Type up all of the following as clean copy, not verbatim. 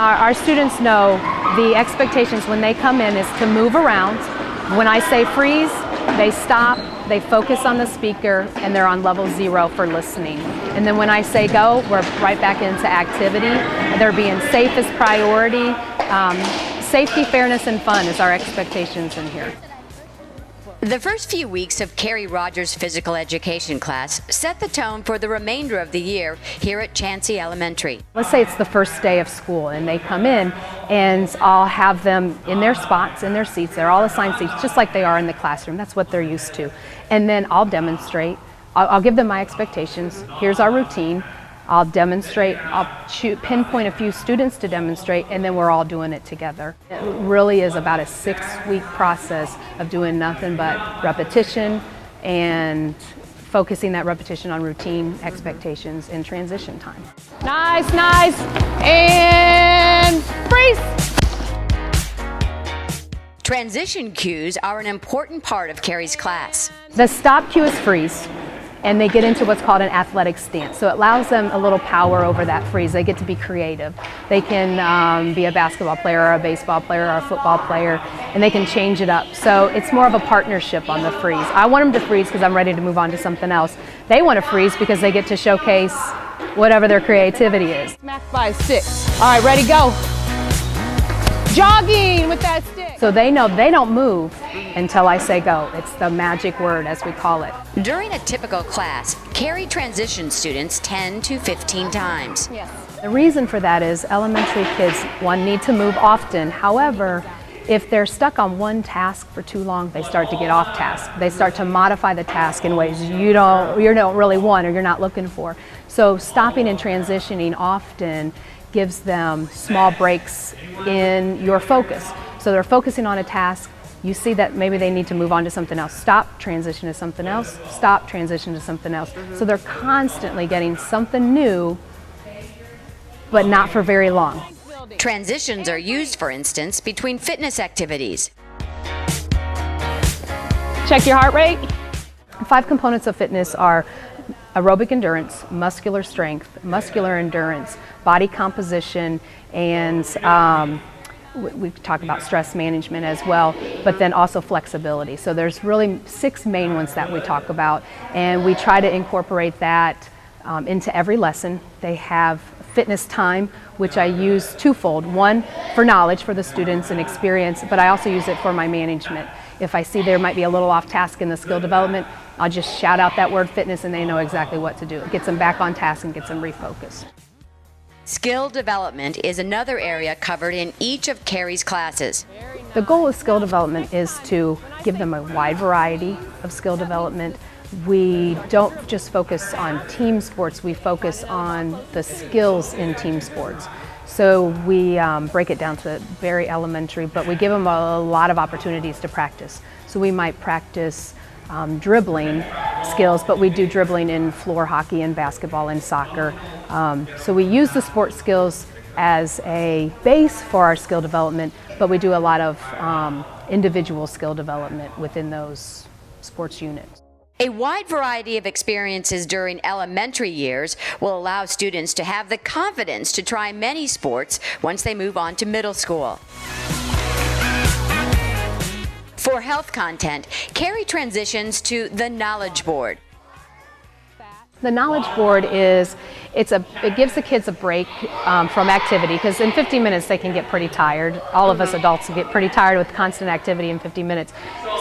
Our students know the expectations when they come in is to move around. When I say freeze, they stop, they focus on the speaker, and they're on level 0 for listening. And then when I say go, we're right back into activity. They're being safe as priority. Safety, fairness, and fun is our expectations in here. The first few weeks of Carri Rogers' physical education class set the tone for the remainder of the year here at Chansey Elementary. Let's say it's the first day of school and they come in, and I'll have them in their spots, in their seats. They're all assigned seats just like they are in the classroom. That's what they're used to. And then I'll demonstrate. I'll give them my expectations. Here's our routine. I'll demonstrate, I'll pinpoint a few students to demonstrate, and then we're all doing it together. It really is about a 6-week process of doing nothing but repetition and focusing that repetition on routine, expectations, and transition time. Nice, nice, and freeze! Transition cues are an important part of Carri's class. The stop cue is freeze, and they get into what's called an athletic stance. So it allows them a little power over that freeze. They get to be creative. They can be a basketball player or a baseball player or a football player, and they can change it up. So it's more of a partnership on the freeze. I want them to freeze because I'm ready to move on to something else. They want to freeze because they get to showcase whatever their creativity is. Smack by a stick. All right, ready, go. Jogging with that stick. So they know they don't move until I say go. It's the magic word, as we call it. During a typical class, Carri transitions students 10 to 15 times. Yes. The reason for that is elementary kids, one, need to move often. However, if they're stuck on one task for too long, they start to get off task. They start to modify the task in ways you don't really want or you're not looking for. So stopping and transitioning often gives them small breaks in your focus. So they're focusing on a task, you see that maybe they need to move on to something else. Stop, transition to something else, stop, transition to something else. So they're constantly getting something new, but not for very long. Transitions are used, for instance, between fitness activities. Check your heart rate. 5 components of fitness are aerobic endurance, muscular strength, muscular endurance, body composition, and we talk about stress management as well, but then also flexibility. So there's really 6 main ones that we talk about, and we try to incorporate that into every lesson. They have fitness time, which I use twofold. One, for knowledge for the students and experience, but I also use it for my management. If I see there might be a little off task in the skill development, I'll just shout out that word fitness and they know exactly what to do. It gets them back on task and gets them refocused. Skill development is another area covered in each of Carri's classes. The goal of skill development is to give them a wide variety of skill development. We don't just focus on team sports, we focus on the skills in team sports. So we break it down to very elementary, but we give them a lot of opportunities to practice. So we might practice dribbling skills, but we do dribbling in floor hockey and basketball and soccer. So we use the sport skills as a base for our skill development, but we do a lot of individual skill development within those sports units. A wide variety of experiences during elementary years will allow students to have the confidence to try many sports once they move on to middle school. For health content, Carri transitions to the Knowledge Board. The Knowledge Board is, it gives the kids a break from activity, because in 15 minutes they can get pretty tired. All of us adults get pretty tired with constant activity in 50 minutes.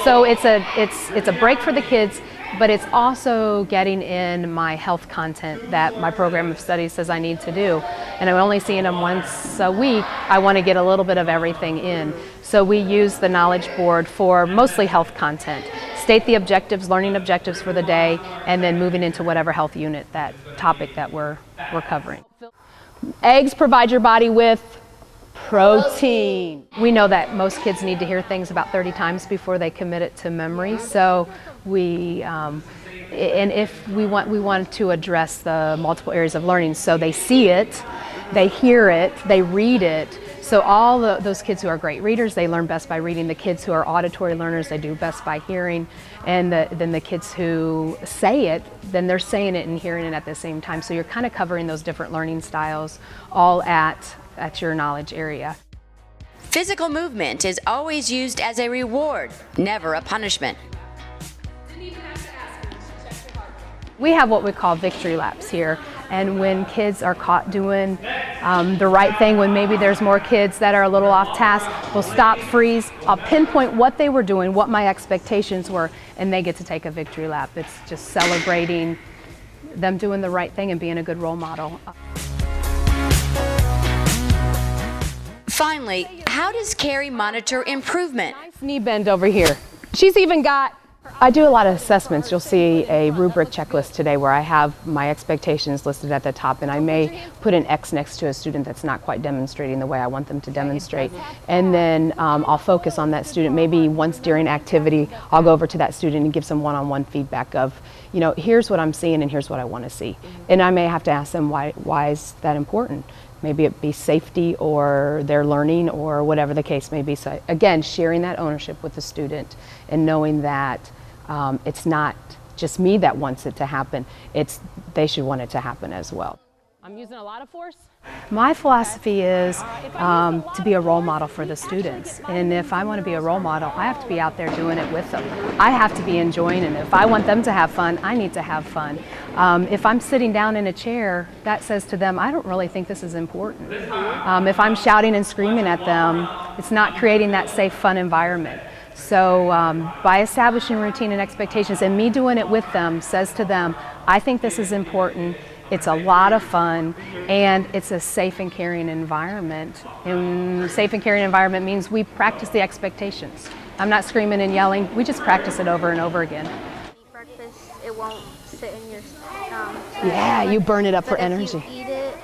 So it's a break for the kids, but it's also getting in my health content that my program of studies says I need to do. And I'm only seeing them once a week. I want to get a little bit of everything in. So we use the Knowledge Board for mostly health content. State the objectives, learning objectives for the day, and then moving into whatever health unit, that topic that we're covering. Eggs provide your body with protein. We know that most kids need to hear things about 30 times before they commit it to memory. So we, and if we want to address the multiple areas of learning, so they see it, they hear it, they read it. So all those kids who are great readers, they learn best by reading. The kids who are auditory learners, they do best by hearing. And then the kids who say it, then they're saying it and hearing it at the same time. So you're kind of covering those different learning styles all at at your knowledge area. Physical movement is always used as a reward, never a punishment. We have what we call victory laps here, and when kids are caught doing the right thing, when maybe there's more kids that are a little off task, we'll stop, freeze, I'll pinpoint what they were doing, what my expectations were, and they get to take a victory lap. It's just celebrating them doing the right thing and being a good role model. Finally, how does Carri monitor improvement? Nice knee bend over here. She's even got. I do a lot of assessments. You'll see a rubric checklist today where I have my expectations listed at the top, and I may put an X next to a student that's not quite demonstrating the way I want them to demonstrate. And then I'll focus on that student. Maybe once during activity, I'll go over to that student and give some one-on-one feedback of, you know, here's what I'm seeing and here's what I want to see. And I may have to ask them why is that important? Maybe it be safety or their learning or whatever the case may be. So again, sharing that ownership with the student and knowing that it's not just me that wants it to happen, they should want it to happen as well. I'm using a lot of force. My philosophy is to be a role model for the students. And if I want to be a role model, I have to be out there doing it with them. I have to be enjoying it. If I want them to have fun, I need to have fun. If I'm sitting down in a chair, that says to them, I don't really think this is important. If I'm shouting and screaming at them, it's not creating that safe, fun environment. So by establishing routine and expectations and me doing it with them says to them, I think this is important. It's a lot of fun, and it's a safe and caring environment. And safe and caring environment means we practice the expectations. I'm not screaming and yelling. We just practice it over and over again. Breakfast, it won't sit in your Yeah, you burn it up for energy. If you eat it